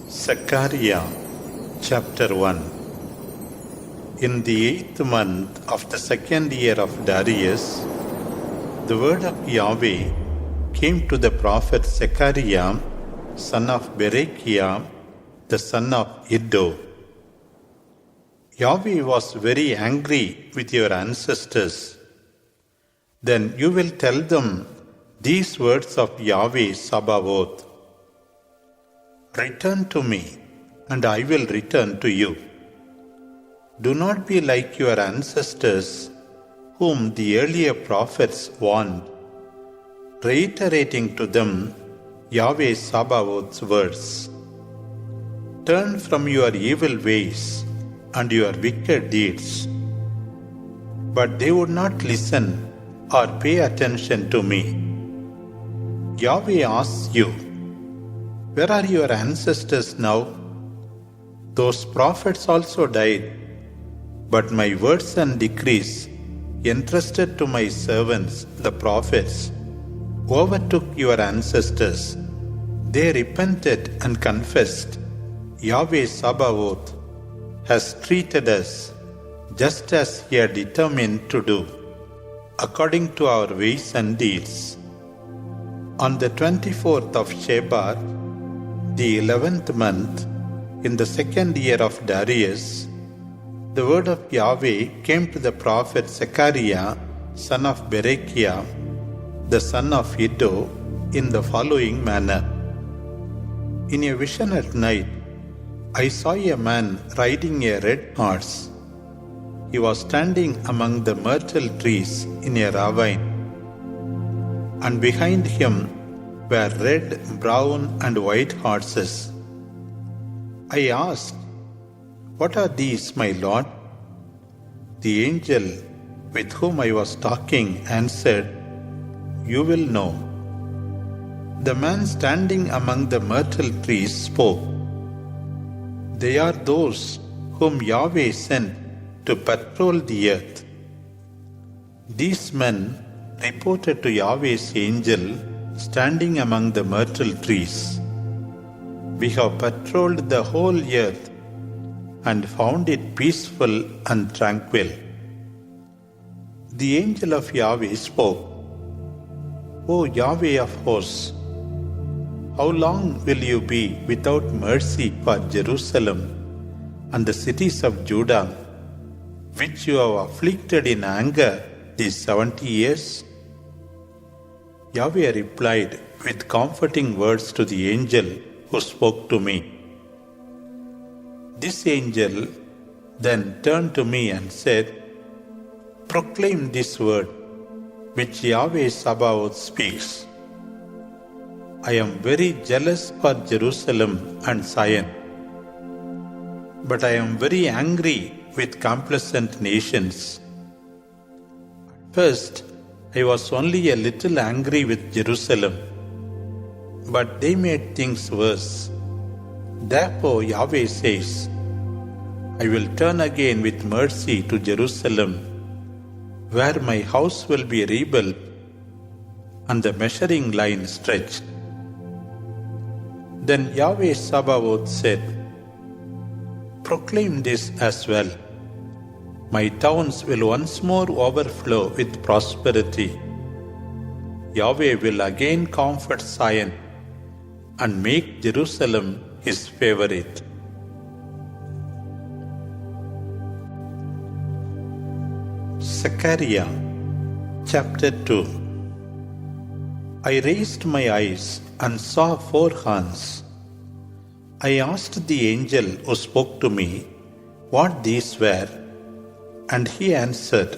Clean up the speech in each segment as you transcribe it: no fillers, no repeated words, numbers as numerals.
Zechariah chapter 1. In the 8th month of the 2nd year of Darius, the word of Yahweh came to the prophet Zechariah, son of Berechiah, the son of Iddo. Yahweh was very angry with your ancestors. Then you will tell them these words of Yahweh Sabaoth. Return to me, and I will return to you. Do not be like your ancestors, whom the earlier prophets warned, reiterating to them Yahweh Sabaoth's words. Turn from your evil ways and your wicked deeds. But they would not listen or pay attention to me. Yahweh asks you, where are your ancestors now? Those prophets also died, but my words and decrees entrusted to my servants, the prophets, overtook your ancestors. They repented and confessed, Yahweh Sabaoth has treated us just as he had determined to do, according to our ways and deeds. On the 24th of Shebar, the 11th month, in the 2nd year of Darius, the word of Yahweh came to the prophet Zechariah, son of Berechiah, the son of Iddo, in the following manner. In a vision at night, I saw a man riding a red horse. He was standing among the myrtle trees in a ravine, and behind him were red, brown, and white horses. I asked, what are these, my lord? The angel with whom I was talking answered, you will know. The man standing among the myrtle trees spoke. They are those whom Yahweh sent to patrol the earth. These men reported to Yahweh's angel standing among the myrtle trees, we have patrolled the whole earth and found it peaceful and tranquil. The angel of Yahweh spoke, O Yahweh of hosts, how long will you be without mercy for Jerusalem and the cities of Judah, which you have afflicted in anger these 70 years? Yahweh replied with comforting words to the angel who spoke to me. This angel then turned to me and said, proclaim this word which Yahweh Sabaoth speaks. I am very jealous for Jerusalem and Zion, but I am very angry with complacent nations. At first, I was only a little angry with Jerusalem, but they made things worse. Therefore Yahweh says, I will turn again with mercy to Jerusalem, where my house will be rebuilt and the measuring line stretched. Then Yahweh Sabaoth said, proclaim this as well. My towns will once more overflow with prosperity. Yahweh will again comfort Zion and make Jerusalem his favorite. Zechariah chapter 2. I raised my eyes and saw 4 horns. I asked the angel who spoke to me what these were, and he answered,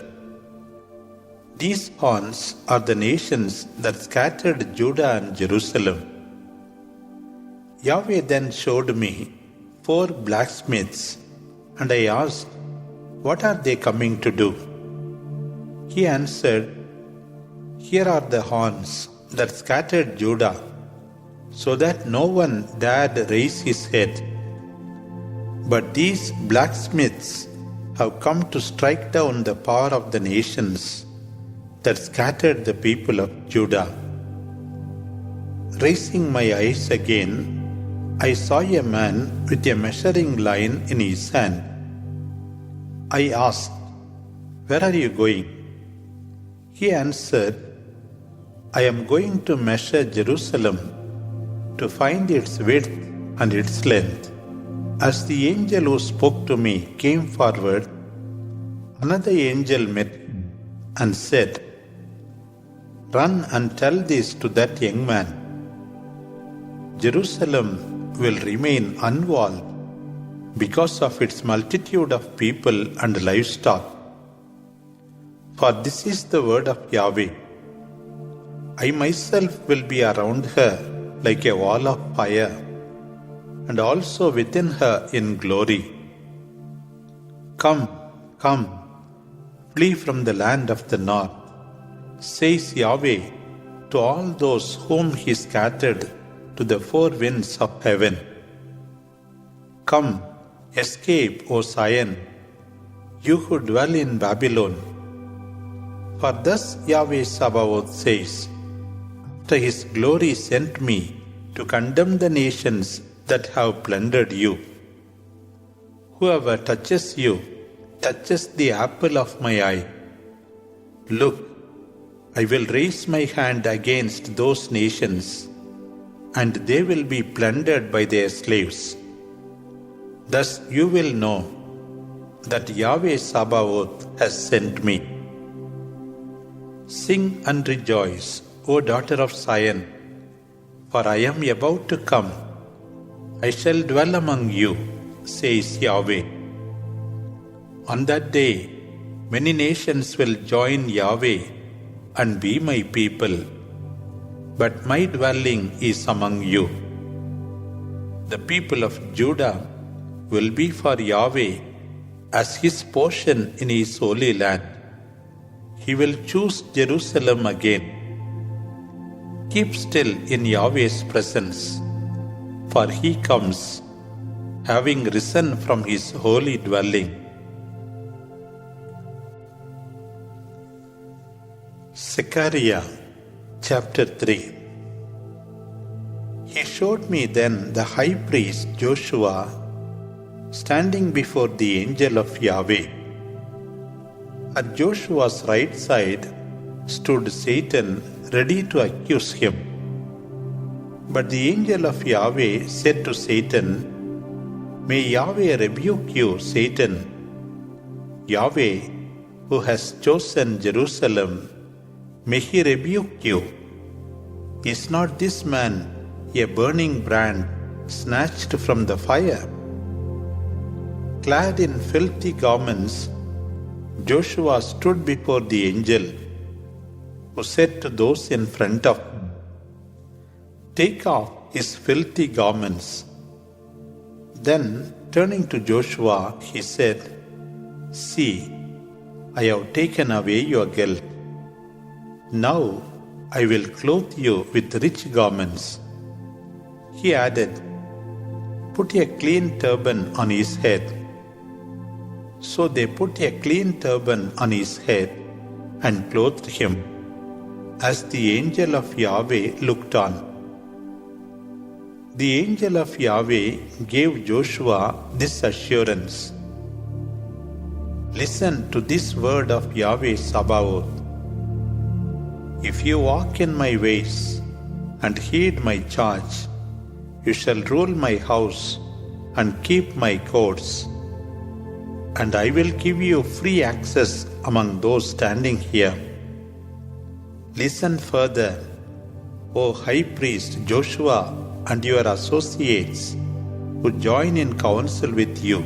these horns are the nations that scattered Judah and Jerusalem. Yahweh then showed me 4 blacksmiths, and I asked, what are they coming to do? He answered, here are the horns that scattered Judah, so that no one dared raise his head. But these blacksmiths have come to strike down the power of the nations that scattered the people of Judah. Raising my eyes again, I saw a man with a measuring line in his hand. I asked, "Where are you going?" He answered, "I am going to measure Jerusalem to find its width and its length." As the angel who spoke to me came forward, another angel met him and said, "Run and tell this to that young man. Jerusalem will remain unwalled because of its multitude of people and livestock. For this is the word of Yahweh. I myself will be around her like a wall of fire, and also within her in glory. Come, come, flee from the land of the north, says Yahweh to all those whom he scattered to the four winds of heaven. Come, escape, O Zion, you who dwell in Babylon. For thus Yahweh Sabaoth says, after his glory sent me to condemn the nations that have plundered you. Whoever touches you touches the apple of my eye. Look, I will raise my hand against those nations, and they will be plundered by their slaves. Thus you will know that Yahweh Sabaoth has sent me. Sing and rejoice, O daughter of Zion, for I am about to come. I shall dwell among you, says Yahweh. On that day, many nations will join Yahweh and be my people, but my dwelling is among you. The people of Judah will be for Yahweh as his portion in his holy land. He will choose Jerusalem again. Keep still in Yahweh's presence, for he comes, having risen from his holy dwelling. Zechariah chapter 3. He showed me then the high priest Joshua standing before the angel of Yahweh. At Joshua's right side stood Satan ready to accuse him. But the angel of Yahweh said to Satan, "May Yahweh rebuke you, Satan. Yahweh, who has chosen Jerusalem, may he rebuke you. Is not this man a burning brand snatched from the fire?" Clad in filthy garments, Joshua stood before the angel, who said to those in front of him, "Take off his filthy garments." Then, turning to Joshua, he said, "See, I have taken away your guilt. Now I will clothe you with rich garments." He added, "Put a clean turban on his head." So they put a clean turban on his head and clothed him, as the angel of Yahweh looked on. The angel of Yahweh gave Joshua this assurance, "Listen to this word of Yahweh Sabaoth. If you walk in my ways and heed my charge, you shall rule my house and keep my courts, and I will give you free access among those standing here. Listen further, O high priest Joshua and your associates who join in council with you.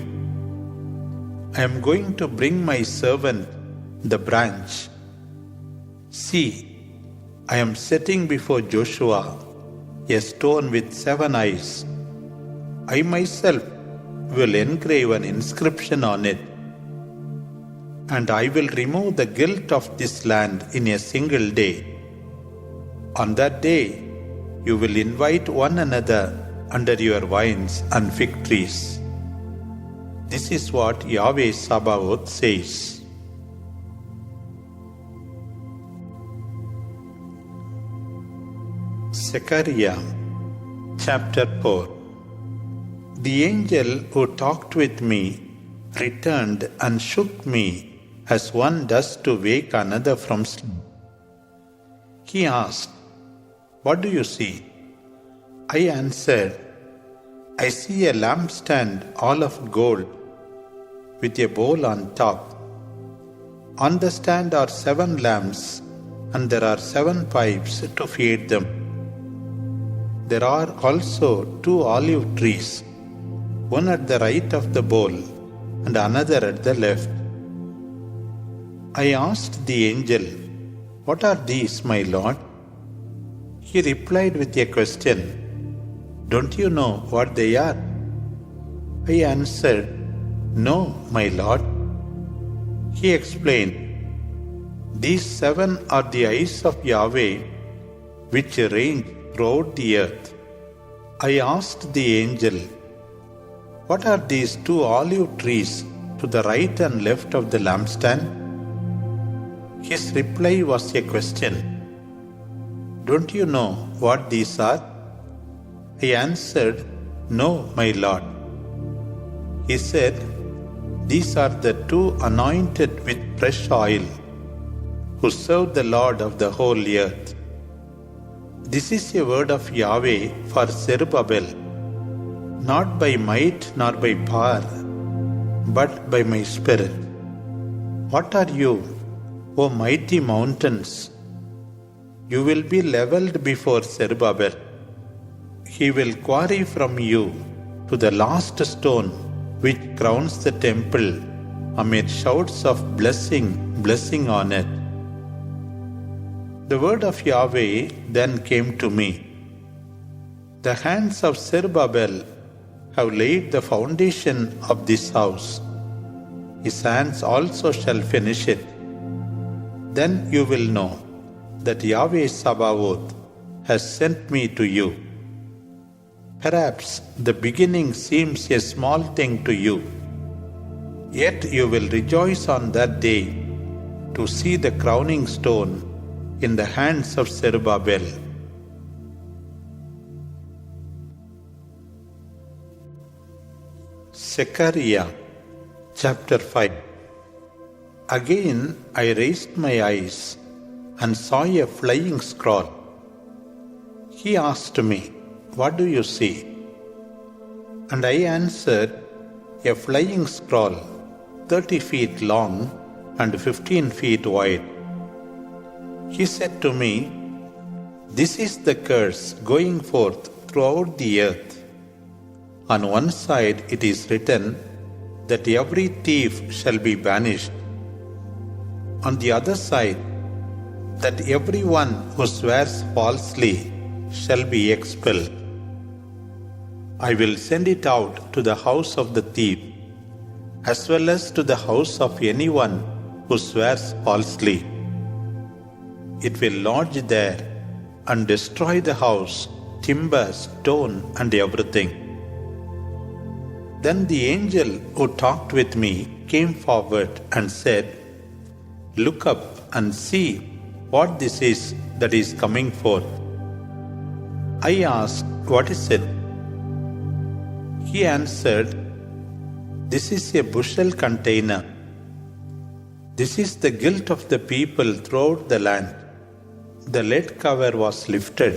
I am going to bring my servant, the branch. See, I am setting before Joshua a stone with 7 eyes. I myself will engrave an inscription on it, and I will remove the guilt of this land in a single day. On that day, you will invite one another under your vines and fig trees. This is what Yahweh Sabaoth says." Zechariah chapter 4. The angel who talked with me returned and shook me as one does to wake another from sleep. He asked, "What do you see?" I answered, "I see a lampstand all of gold with a bowl on top. On the stand are 7 lamps, and there are 7 pipes to feed them. There are also 2 olive trees, one at the right of the bowl and another at the left." I asked the angel, "What are these, my Lord?" He replied with a question, "Don't you know what they are?" I answered, "No, my Lord." He explained, "These 7 are the eyes of Yahweh, which range throughout the earth." I asked the angel, "What are these 2 olive trees to the right and left of the lampstand?" His reply was a question, "Don't you know what these are?" I answered, "No, my Lord." He said, "These are the 2 anointed with fresh oil, who serve the Lord of the whole earth. This is a word of Yahweh for Zerubbabel, not by might nor by power, but by my spirit. What are you, O mighty mountains? You will be leveled before Zerubbabel. He will quarry from you to the last stone which crowns the temple, amid shouts of blessing, blessing on it." The word of Yahweh then came to me, "The hands of Zerubbabel have laid the foundation of this house. His hands also shall finish it. Then you will know that Yahweh Sabaoth has sent me to you. Perhaps the beginning seems a small thing to you, yet you will rejoice on that day to see the crowning stone in the hands of Zerubbabel." Zechariah chapter 5. Again I raised my eyes and saw a flying scroll. He asked me, "What do you see?" And I answered, "A flying scroll, 30 feet long and 15 feet wide." He said to me, "This is the curse going forth throughout the earth. On one side it is written that every thief shall be banished. On the other side, that every one who swears falsely shall be expelled. I will send it out to the house of the thief, as well as to the house of anyone who swears falsely. It will lodge there and destroy the house, timber, stone, and everything." Then the angel who talked with me came forward and said, "Look up and see what this is that is coming forth." I asked, "What is it?" He answered, "This is a bushel container. This is the guilt of the people throughout the land." The lead cover was lifted,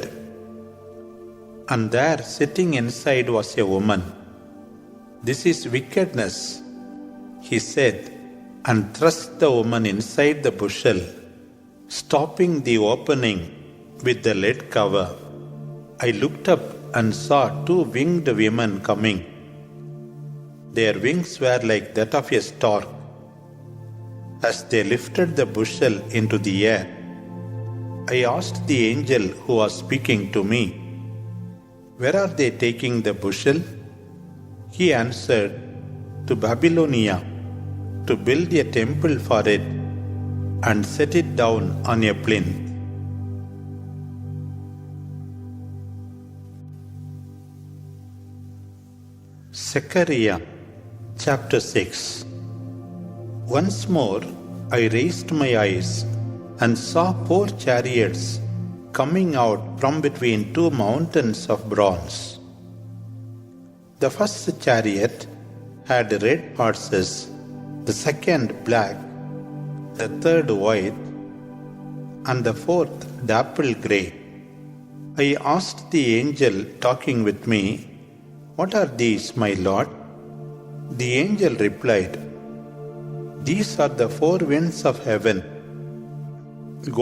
and there sitting inside was a woman. "This is wickedness," he said, and thrust the woman inside the bushel, stopping the opening with the lead cover. I looked up and saw 2 winged women coming. Their wings were like that of a stork. As they lifted the bushel into the air, I asked the angel who was speaking to me, "Where are they taking the bushel?" He answered, "To Babylonia, to build a temple for it and set it down on a plinth." Zechariah chapter 6. Once more I raised my eyes and saw 4 chariots coming out from between 2 mountains of bronze. The first chariot had red horses, the second black, the third white, and the fourth dapple grey. I asked the angel talking with me, "What are these, my lord?" The angel replied, "These are the four winds of heaven,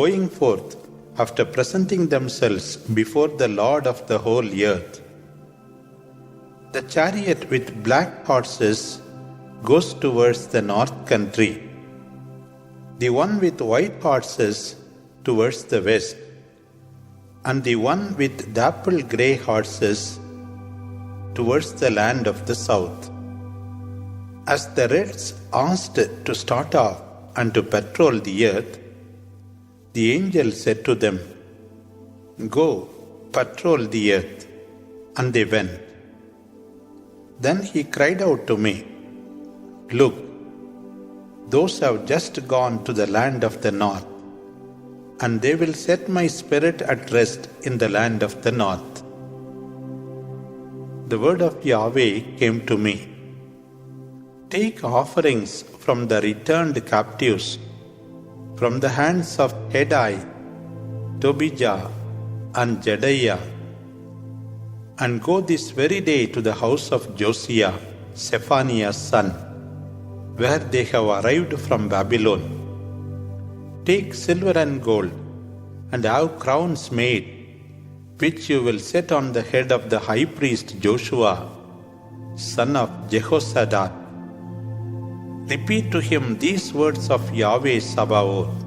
going forth after presenting themselves before the Lord of the whole earth." The chariot with black horses goes towards the north country, the one with white horses towards the west, and the one with dapple grey horses towards the land of the south. As the Reds asked to start off and to patrol the earth, the angel said to them, "Go, patrol the earth." And they went. Then he cried out to me, "Look, those have just gone to the land of the north, and they will set my spirit at rest in the land of the north." The word of Yahweh came to me. Take offerings from the returned captives, from the hands of Hedai, Tobijah, and Jedaiah, and go this very day to the house of Josiah, Zephaniah's son, where they have arrived from Babylon. Take silver and gold, and have crowns made, which you will set on the head of the high priest Joshua, son of Jehozadak. Repeat to him these words of Yahweh Sabaoth.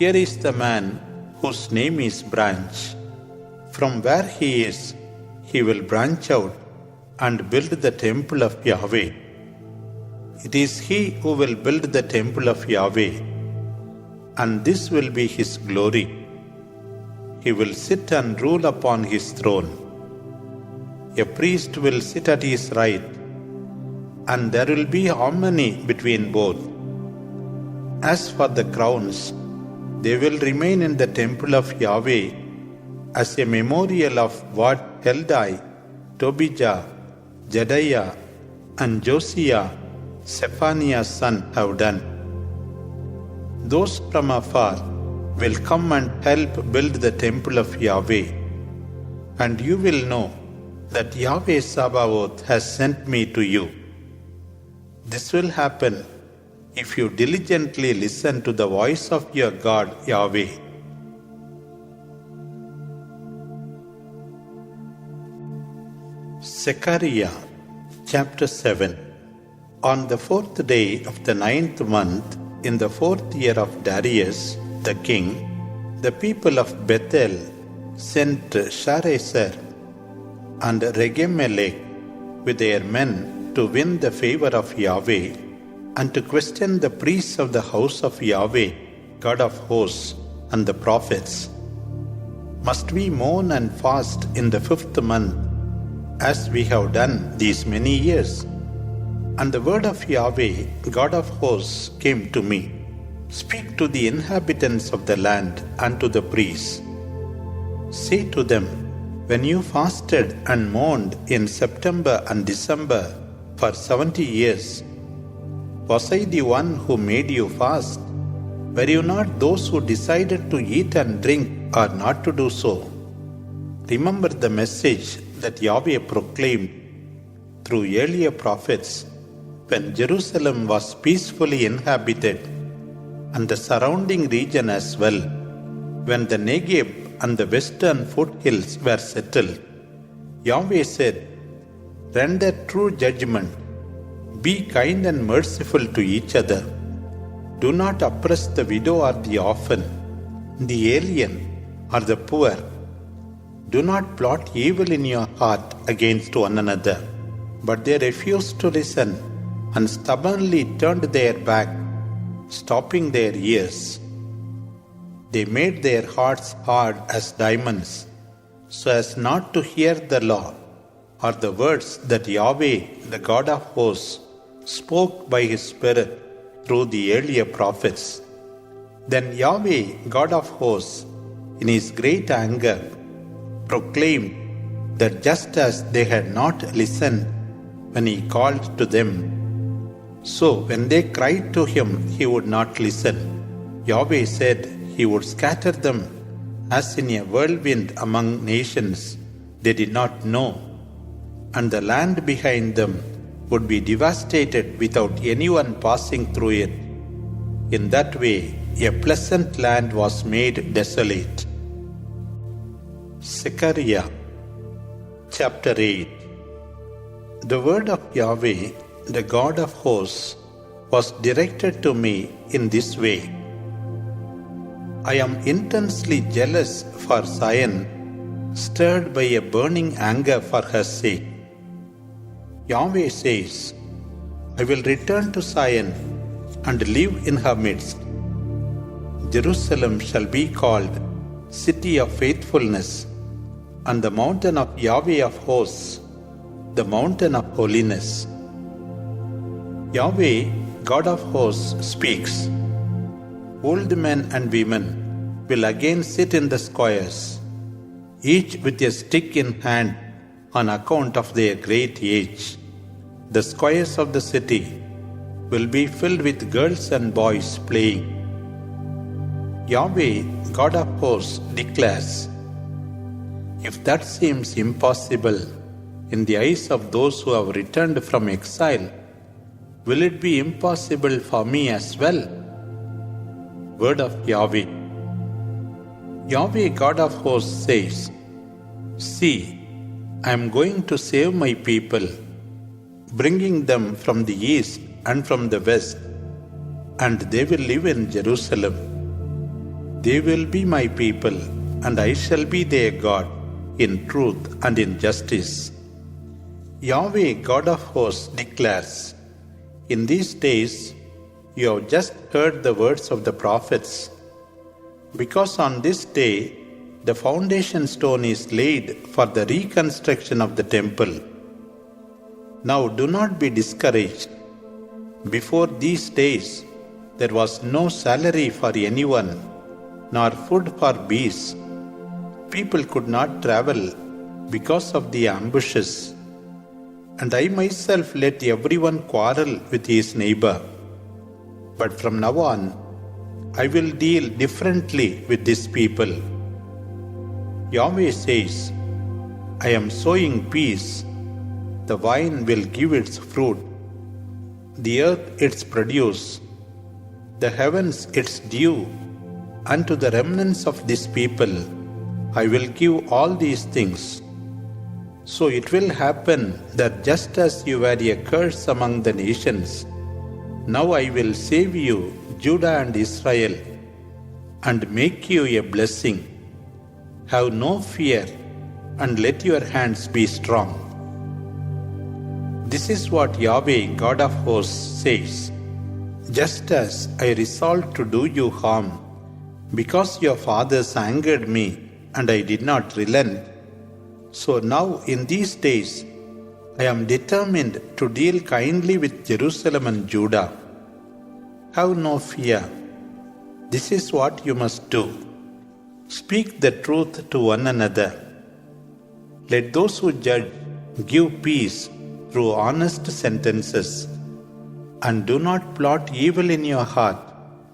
Here is the man whose name is Branch. From where he is, he will branch out and build the temple of Yahweh. It is he who will build the temple of Yahweh, and this will be his glory. He will sit and rule upon his throne. A priest will sit at his right, and there will be harmony between both. As for the crowns, they will remain in the temple of Yahweh as a memorial of what Heldai, Tobijah, Jedaiah, and Josiah, Zephaniah's son, have done. Those from afar will come and help build the temple of Yahweh, and you will know that Yahweh Sabaoth has sent me to you. This will happen if you diligently listen to the voice of your God Yahweh. Zechariah chapter 7. On the 4th day of the 9th month, in the 4th year of Darius the king, the people of Bethel sent Sharezer and Regemelech with their men to win the favor of Yahweh and to question the priests of the house of Yahweh, God of hosts, and the prophets. Must we mourn and fast in the 5th month, as we have done these many years? And the word of Yahweh, God of hosts, came to me. Speak to the inhabitants of the land and to the priests. Say to them, when you fasted and mourned in September and December for 70 years, was I the one who made you fast? Were you not those who decided to eat and drink or not to do so? Remember the message that Yahweh proclaimed through earlier prophets when Jerusalem was peacefully inhabited and the surrounding region as well, when the Negev and the western foothills were settled. Yahweh said, "Render true judgment, be kind and merciful to each other. Do not oppress the widow or the orphan, the alien or the poor. Do not plot evil in your heart against one another." But they refused to listen and stubbornly turned their back, stopping their ears. They made their hearts hard as diamonds, so as not to hear the law or the words that Yahweh, the God of hosts, spoke by his Spirit through the earlier prophets. Then Yahweh, God of hosts, in his great anger, proclaimed that just as they had not listened when he called to them, so when they cried to him, he would not listen. Yahweh said he would scatter them as in a whirlwind among nations they did not know, and the land behind them would be devastated without anyone passing through it. In that way, a pleasant land was made desolate. Zechariah chapter 8. The word of Yahweh, the God of hosts, was directed to me in this way. I am intensely jealous for Zion, stirred by a burning anger for her sake. Yahweh says, I will return to Zion and live in her midst. Jerusalem shall be called City of Faithfulness, and the mountain of Yahweh of hosts, the mountain of holiness. Yahweh, God of hosts, speaks. Old men and women will again sit in the squares, each with a stick in hand on account of their great age. The squares of the city will be filled with girls and boys playing. Yahweh, God of hosts, declares, if that seems impossible in the eyes of those who have returned from exile, will it be impossible for me as well? Word of Yahweh. Yahweh, God of hosts, says, see, I am going to save my people, bringing them from the east and from the west, and they will live in Jerusalem. They will be my people, and I shall be their God in truth and in justice. Yahweh, God of hosts, declares, in these days you have just heard the words of the prophets, because on this day the foundation stone is laid for the reconstruction of the temple. Now do not be discouraged. Before these days there was no salary for anyone, nor food for beasts. People could not travel because of the ambushes, and I myself let everyone quarrel with his neighbor. But from now on, I will deal differently with these people. Yahweh says, I am sowing peace. The vine will give its fruit, the earth its produce, the heavens its dew. Unto the remnants of this people I will give all these things. So it will happen that just as you were a curse among the nations, now I will save you, Judah and Israel, and make you a blessing. Have no fear, and let your hands be strong. This is what Yahweh, God of hosts, says. Just as I resolved to do you harm, because your fathers angered me, and I did not relent, so now in these days I am determined to deal kindly with Jerusalem and Judah. Have no fear. This is what you must do. Speak the truth to one another. Let those who judge give peace through honest sentences, and do not plot evil in your heart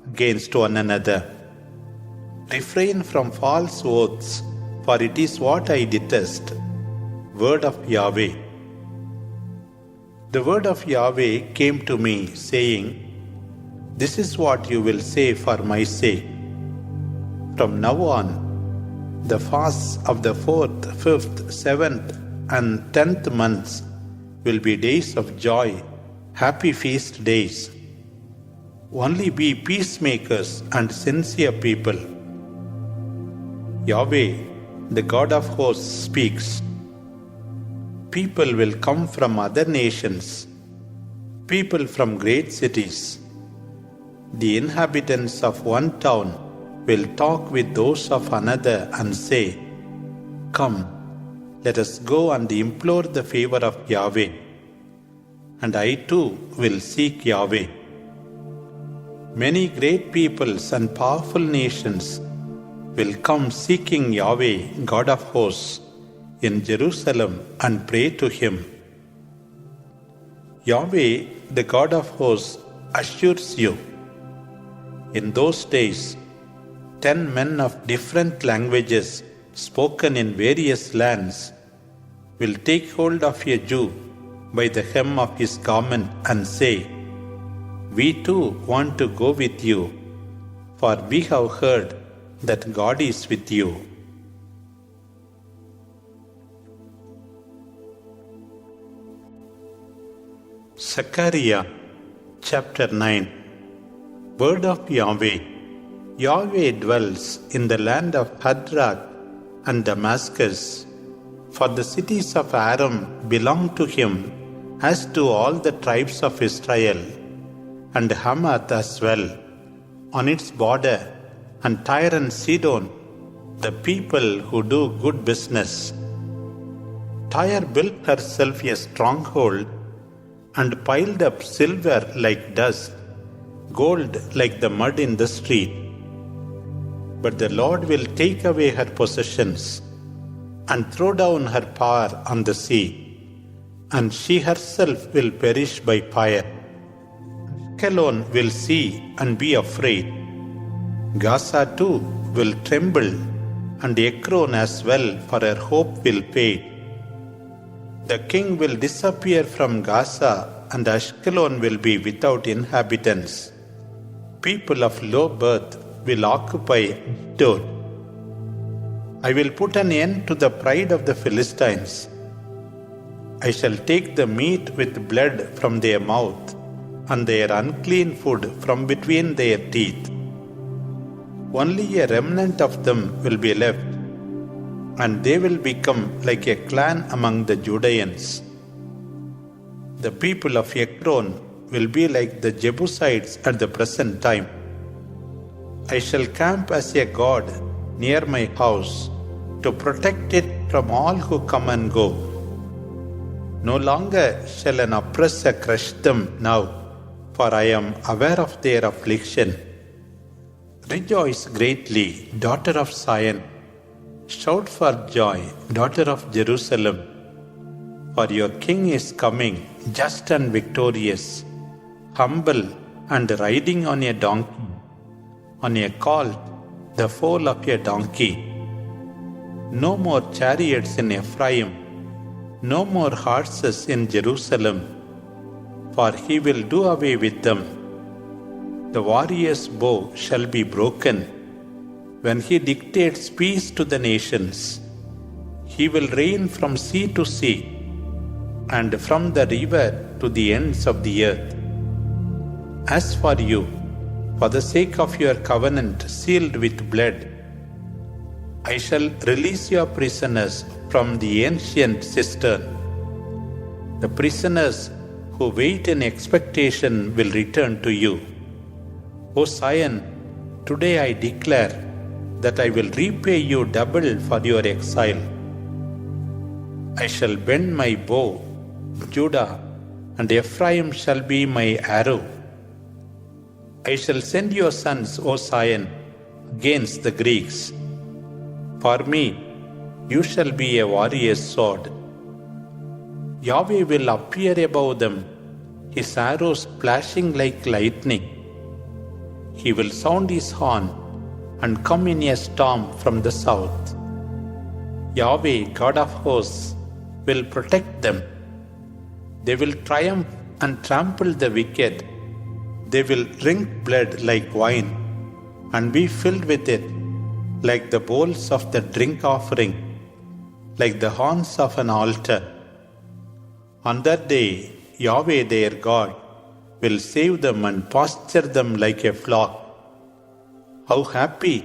against one another. Refrain from false oaths, for it is what I detest. Word of Yahweh. The word of Yahweh came to me, saying, this is what you will say for my sake. From now on, the fasts of the 4th, 5th, 7th, and 10th months will be days of joy, happy feast days. Only be peacemakers and sincere people. Yahweh, the God of hosts, speaks. People will come from other nations, people from great cities. The inhabitants of one town will talk with those of another and say, come, let us go and implore the favor of Yahweh. And I too will seek Yahweh. Many great peoples and powerful nations will come seeking Yahweh, God of hosts, in Jerusalem and pray to him. Yahweh, the God of hosts, assures you. In those days, 10 men of different languages spoken in various lands will take hold of a Jew by the hem of his garment and say, "We too want to go with you, for we have heard that God is with you." Zechariah chapter 9. Word of Yahweh. Yahweh dwells in the land of Hadrach and Damascus, for the cities of Aram belong to him, as do all the tribes of Israel, and Hamath as well, on its border, and Tyre and Sidon, the people who do good business. Tyre built herself a stronghold, and piled up silver like dust, gold like the mud in the street. But the Lord will take away her possessions, and throw down her power on the sea, and she herself will perish by fire. Ashkelon will see and be afraid. Gaza too will tremble, and Ekron as well, for her hope will fade. The king will disappear from Gaza, and Ashkelon will be without inhabitants. People of low birth will occupy Ashdod. I will put an end to the pride of the Philistines. I shall take the meat with blood from their mouth, and their unclean food from between their teeth. Only a remnant of them will be left, and they will become like a clan among the Judeans. The people of Ekron will be like the Jebusites at the present time. I shall camp as a guard near my house, to protect it from all who come and go. No longer shall an oppressor crush them now, for I am aware of their affliction. Rejoice greatly, daughter of Zion. Shout for joy, daughter of Jerusalem. For your king is coming, just and victorious, humble and riding on a donkey, on a colt, the foal of a donkey. No more chariots in Ephraim, no more horses in Jerusalem, for he will do away with them. The warrior's bow shall be broken when he dictates peace to the nations. He will reign from sea to sea, and from the river to the ends of the earth. As for you, for the sake of your covenant sealed with blood, I shall release your prisoners from the ancient cistern. The prisoners who wait in expectation will return to you. O Zion, today I declare that I will repay you double for your exile. I shall bend my bow, Judah, and Ephraim shall be my arrow. I shall send your sons, O Zion, against the Greeks. For me, you shall be a warrior's sword. Yahweh will appear above them, his arrows flashing like lightning. He will sound his horn and come in a storm from the south. Yahweh, God of hosts, will protect them. They will triumph and trample the wicked. They will drink blood like wine and be filled with it, like the bowls of the drink offering, like the horns of an altar. On that day, Yahweh their God will save them and pasture them like a flock. How happy,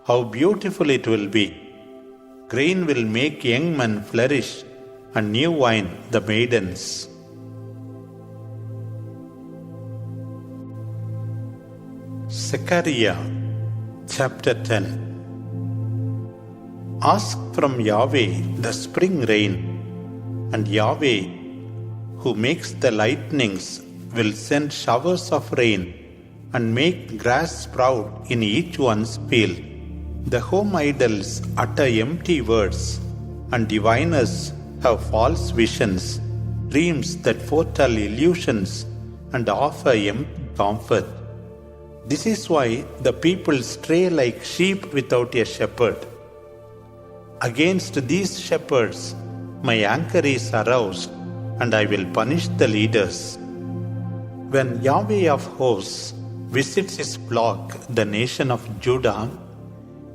how beautiful it will be! Grain will make young men flourish, and new wine the maidens. Zechariah chapter 10. Ask from Yahweh the spring rain, and Yahweh, who makes the lightnings, will send showers of rain and make grass sprout in each one's field. The home idols utter empty words. and diviners have false visions, dreams that foretell illusions and offer empty comfort. This is why the people stray like sheep without a shepherd. Against these shepherds, my anger is aroused, and I will punish the leaders. When Yahweh of hosts visits his flock, the nation of Judah,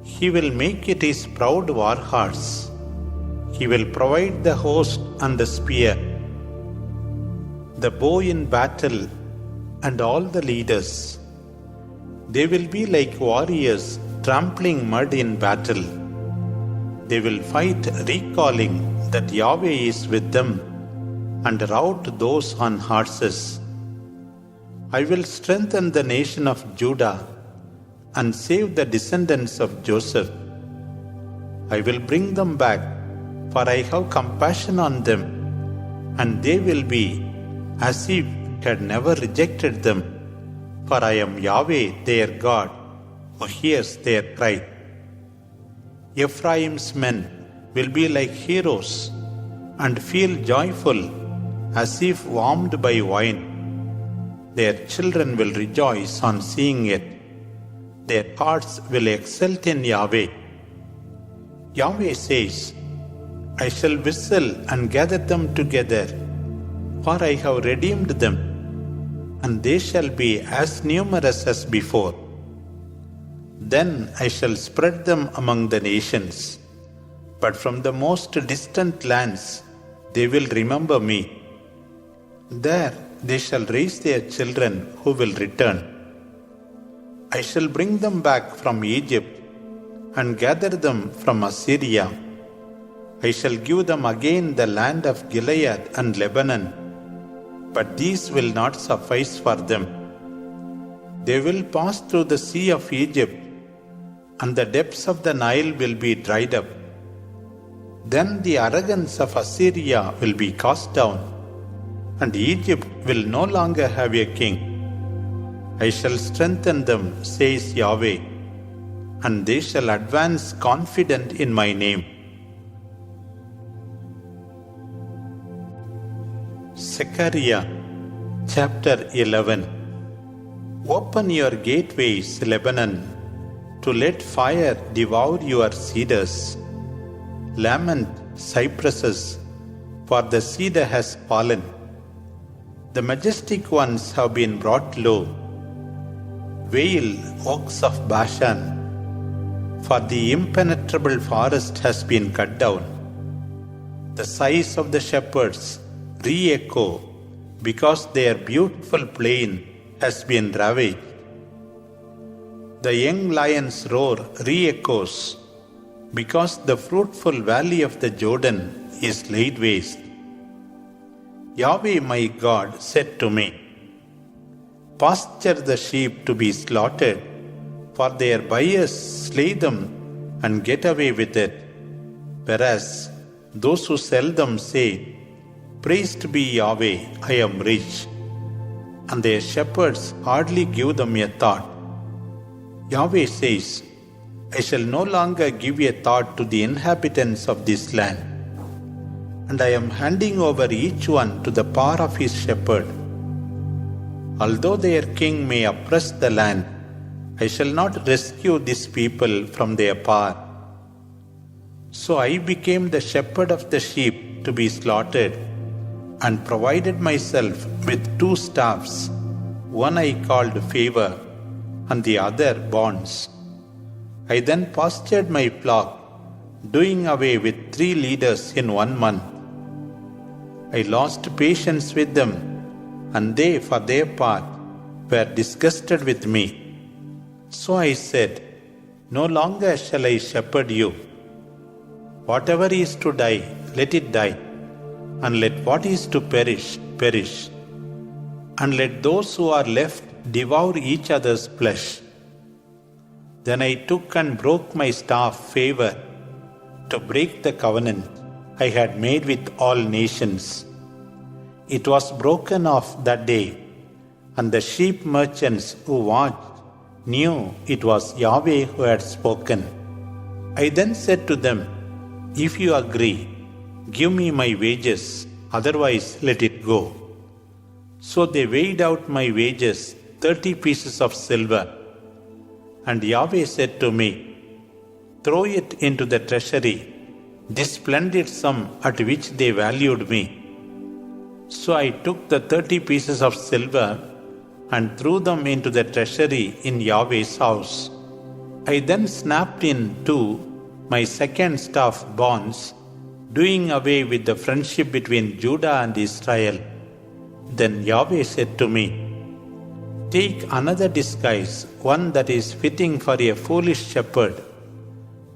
he will make it his proud war horse. He will provide the host and the spear, the bow in battle, and all the leaders. They will be like warriors trampling mud in battle. They will fight recalling that Yahweh is with them and rout those on horses. I will strengthen the nation of Judah and save the descendants of Joseph. I will bring them back, for I have compassion on them, and they will be as if I had never rejected them, for I am Yahweh their God, who hears their cry. Ephraim's men will be like heroes and feel joyful as if warmed by wine. Their children will rejoice on seeing it. Their hearts will exult in Yahweh. Yahweh says, I shall whistle and gather them together, for I have redeemed them, and they shall be as numerous as before. Then I shall spread them among the nations, but from the most distant lands they will remember me. There they shall raise their children who will return. I shall bring them back from Egypt and gather them from Assyria. I shall give them again the land of Gilead and Lebanon, but these will not suffice for them. They will pass through the sea of Egypt, and the depths of the Nile will be dried up. Then the arrogance of Assyria will be cast down, and Egypt will no longer have a king. I shall strengthen them, says Yahweh, and they shall advance confident in my name. Zechariah chapter 11. Open your gateways, Lebanon, to let fire devour your cedars. Lament, cypresses, for the cedar has fallen. The majestic ones have been brought low. Wail, oaks of Bashan, for the impenetrable forest has been cut down. The sighs of the shepherds re-echo, because their beautiful plain has been ravaged. The young lion's roar re-echoes, because the fruitful valley of the Jordan is laid waste. Yahweh my God said to me, pasture the sheep to be slaughtered, for their buyers slay them and get away with it, whereas those who sell them say, praised be Yahweh, I am rich, and their shepherds hardly give them a thought. Yahweh says, I shall no longer give a thought to the inhabitants of this land, and I am handing over each one to the power of his shepherd. Although their king may oppress the land, I shall not rescue this people from their power. So I became the shepherd of the sheep to be slaughtered, and provided myself with 2 staffs, one I called favor, and the other bonds. I then pastured my flock, doing away with 3 leaders in 1 month. I lost patience with them, and they, for their part, were disgusted with me. So I said, no longer shall I shepherd you. Whatever is to die, let it die, and let what is to perish, perish. And let those who are left devour each other's flesh. Then I took and broke my staff favor to break the covenant I had made with all nations. It was broken off that day, and the sheep merchants who watched knew it was Yahweh who had spoken. I then said to them, if you agree, Give me my wages, otherwise let it go. So they weighed out my wages, 30 pieces of silver. And Yahweh said to me, throw it into the treasury, this splendid sum at which they valued me. So I took the 30 pieces of silver and threw them into the treasury in Yahweh's house. I then snapped in two my second staff bonds, doing away with the friendship between Judah and Israel. Then Yahweh said to me, take another disguise, one that is fitting for a foolish shepherd.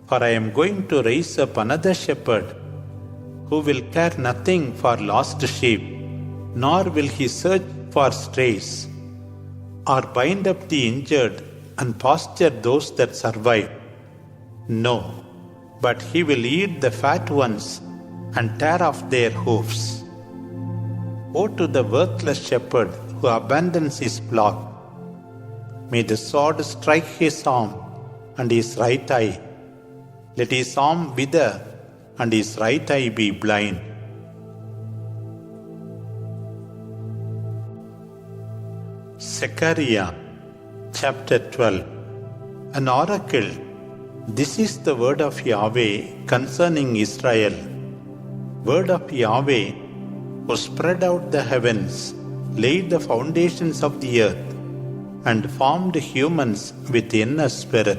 For I am going to raise up another shepherd, who will care nothing for lost sheep, nor will he search for strays, or bind up the injured and pasture those that survive. No, but he will eat the fat ones and tear off their hoofs. Woe to the worthless shepherd who abandons his flock. May the sword strike his arm and his right eye. Let his arm wither and his right eye be blind. Zechariah chapter 12. An oracle. This is the word of Yahweh concerning Israel. Word of Yahweh, who spread out the heavens, laid the foundations of the earth, and formed humans with inner spirit.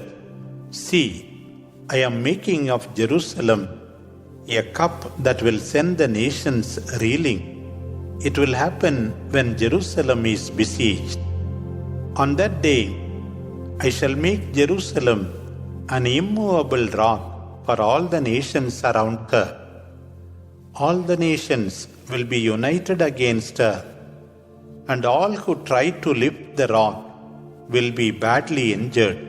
See, I am making of Jerusalem a cup that will send the nations reeling. It will happen when Jerusalem is besieged. On that day, I shall make Jerusalem an immovable rock for all the nations around her. All the nations will be united against her, and all who try to lift the rock will be badly injured.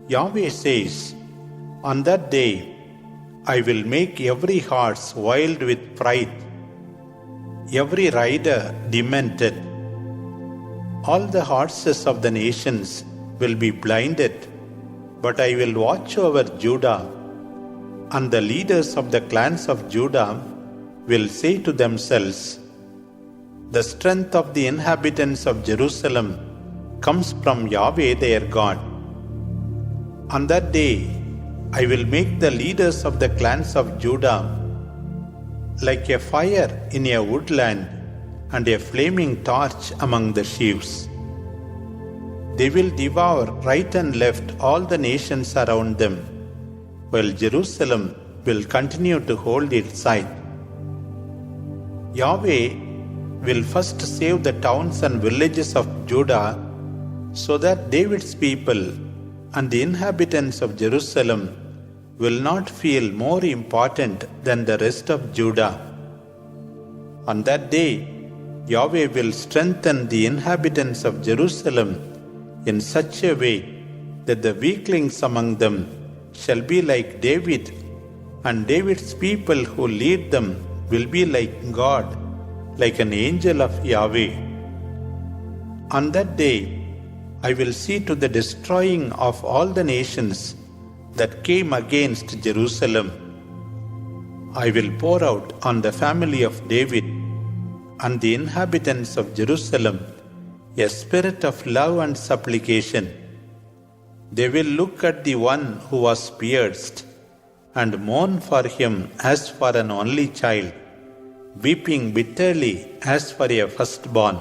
Yahweh says, on that day I will make every horse wild with fright, every rider demented. All the horses of the nations will be blinded, but I will watch over Judah, and the leaders of the clans of Judah will say to themselves, the strength of the inhabitants of Jerusalem comes from Yahweh their God. On that day, I will make the leaders of the clans of Judah like a fire in a woodland and a flaming torch among the sheaves. They will devour right and left all the nations around them, while Jerusalem will continue to hold its side. Yahweh will first save the towns and villages of Judah, so that David's people and the inhabitants of Jerusalem will not feel more important than the rest of Judah. On that day, Yahweh will strengthen the inhabitants of Jerusalem in such a way that the weaklings among them shall be like David, and David's people who lead them will be like God, like an angel of Yahweh. On that day, I will see to the destroying of all the nations that came against Jerusalem. I will pour out on the family of David and the inhabitants of Jerusalem a spirit of love and supplication. They will look at the one who was pierced and mourn for him as for an only child, weeping bitterly as for a firstborn.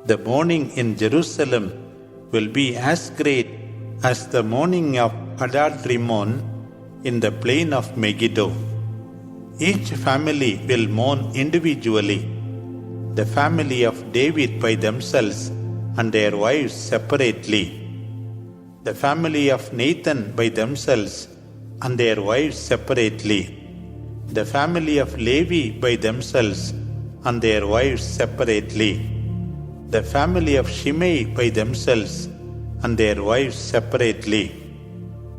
The mourning in Jerusalem will be as great as the mourning of Hadad Rimmon in the plain of Megiddo. Each family will mourn individually, the family of David by themselves and their wives separately, the family of Nathan by themselves and their wives separately, the family of Levi by themselves and their wives separately, the family of Shimei by themselves and their wives separately,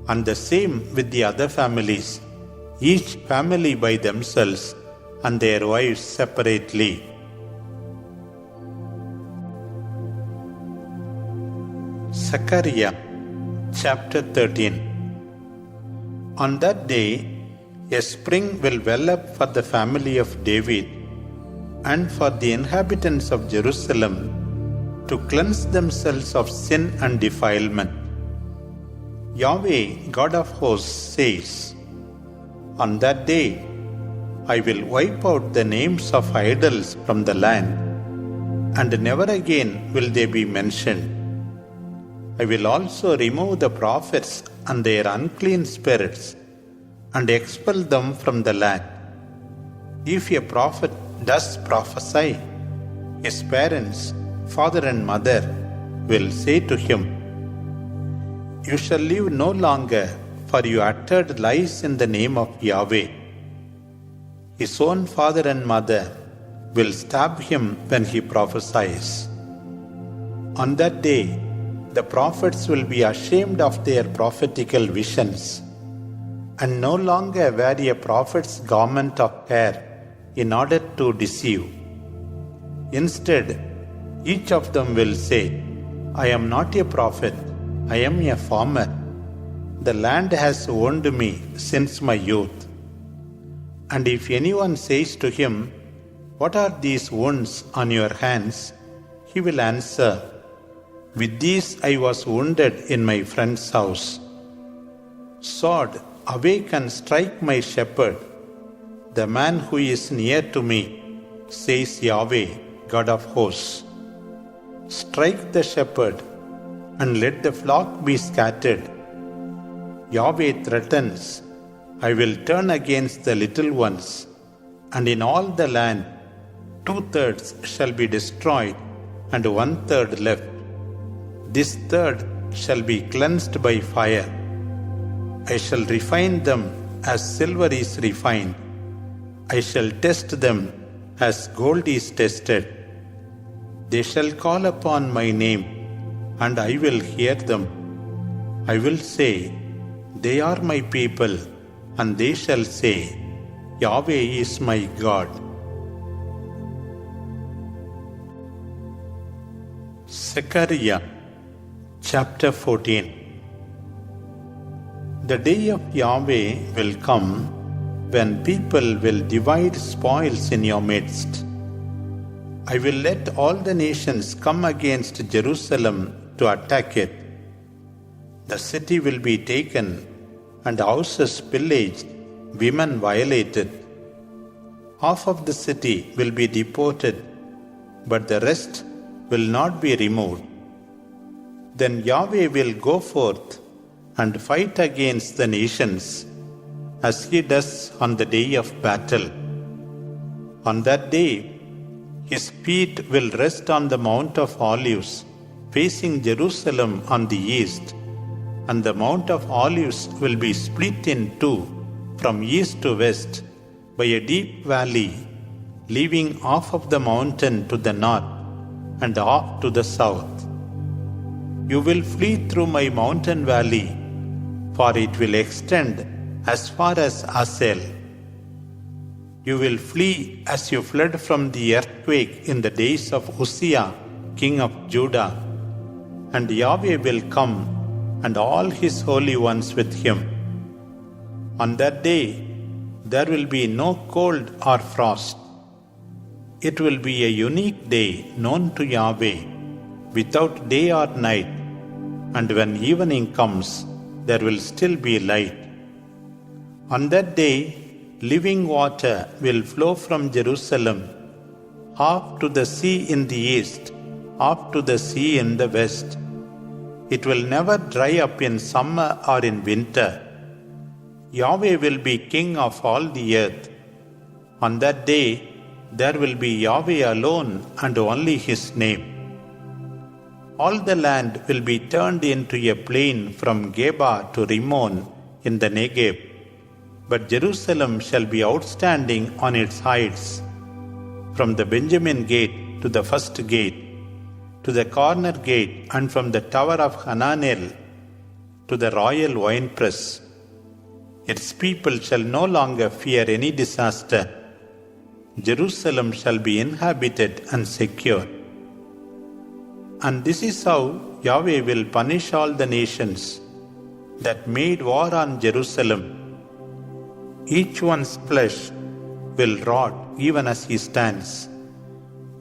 and the same with the other families, each family by themselves and their wives separately. Zechariah chapter 13. On that day, A spring will well up for the family of David and for the inhabitants of Jerusalem to cleanse themselves of sin and defilement. Yahweh, God of hosts, says, "On that day I will wipe out the names of idols from the land, and never again will they be mentioned. I will also remove the prophets and their unclean spirits, and expel them from the land. If a prophet does prophesy, his parents, father and mother, will say to him, 'You shall live no longer, for you uttered lies in the name of Yahweh.' His own father and mother will stab him when he prophesies. On that day, the prophets will be ashamed of their prophetical visions, and no longer wear a prophet's garment of hair in order to deceive. Instead, each of them will say, 'I am not a prophet, I am a farmer. The land has owned me since my youth.' And if anyone says to him, 'What are these wounds on your hands?' he will answer, 'With these I was wounded in my friend's house.' Sword, awake and strike my shepherd, the man who is near to me, says Yahweh, God of hosts. Strike the shepherd, and let the flock be scattered. Yahweh threatens, 'I will turn against the little ones, and in all the land 2/3 shall be destroyed, and 1/3 left. This third shall be cleansed by fire. I shall refine them as silver is refined. I shall test them as gold is tested. They shall call upon my name, and I will hear them. I will say, 'They are my people,' and they shall say, 'Yahweh is my God.'" Zechariah chapter 14. The day of Yahweh will come when people will divide spoils in your midst. I will let all the nations come against Jerusalem to attack it. The city will be taken, and houses pillaged, women violated. Half of the city will be deported, but the rest will not be removed. Then Yahweh will go forth and fight against the nations, as he does on the day of battle. On that day, his feet will rest on the Mount of Olives, facing Jerusalem on the east, and the Mount of Olives will be split in two from east to west by a deep valley, leaving half of the mountain to the north and half to the south. You will flee through my mountain valley, for it will extend as far as Asel. You will flee as you fled from the earthquake in the days of Uzziah, king of Judah, and Yahweh will come, and all his holy ones with him. On that day, there will be no cold or frost. It will be a unique day known to Yahweh, without day or night, and when evening comes, there will still be light. On that day, living water will flow from Jerusalem, half to the sea in the east, half to the sea in the west. It will never dry up in summer or in winter. Yahweh will be king of all the earth. On that day, there will be Yahweh alone and only his name. All the land will be turned into a plain from Geba to Rimmon in the Negev, but Jerusalem shall be outstanding on its heights, from the Benjamin gate to the first gate, to the corner gate, and from the tower of Hananel to the royal winepress. Its people shall no longer fear any disaster. Jerusalem shall be inhabited and secure. And this is how Yahweh will punish all the nations that made war on Jerusalem. Each one's flesh will rot even as he stands,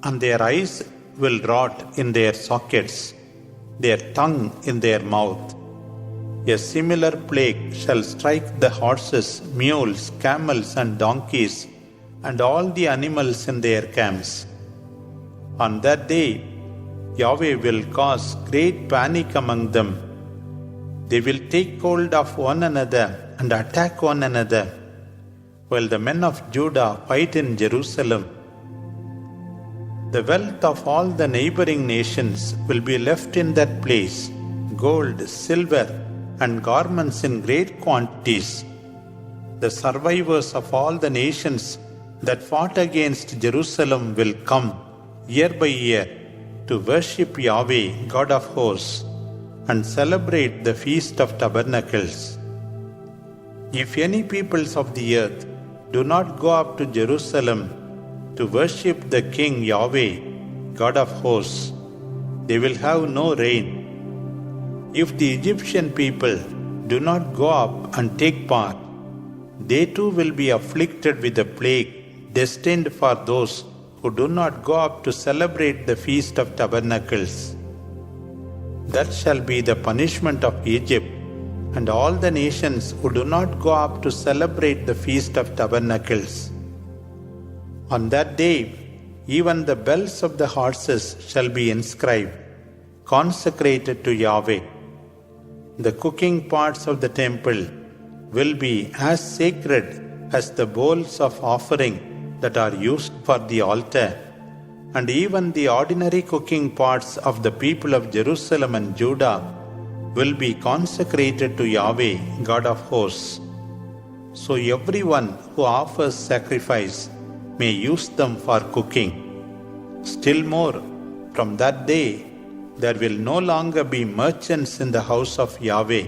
and their eyes will rot in their sockets, their tongue in their mouth. A similar plague shall strike the horses, mules, camels, and donkeys, and all the animals in their camps. On that day, Yahweh will cause great panic among them. They will take hold of one another and attack one another, while the men of Judah fight in Jerusalem. The wealth of all the neighboring nations will be left in that place, gold, silver, and garments in great quantities. The survivors of all the nations that fought against Jerusalem will come year by year to worship Yahweh, God of hosts, and celebrate the Feast of Tabernacles. If any peoples of the earth do not go up to Jerusalem to worship the King Yahweh, God of hosts, they will have no rain. If the Egyptian people do not go up and take part, they too will be afflicted with a plague destined for those who do not go up to celebrate the Feast of Tabernacles. That shall be the punishment of Egypt and all the nations who do not go up to celebrate the Feast of Tabernacles. On that day, even the bells of the horses shall be inscribed, consecrated to Yahweh. The cooking pots of the temple will be as sacred as the bowls of offering that are used for the altar, and even the ordinary cooking pots of the people of Jerusalem and Judah will be consecrated to Yahweh, God of hosts. So everyone who offers sacrifice may use them for cooking. Still more, from that day, there will no longer be merchants in the house of Yahweh,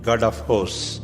God of hosts.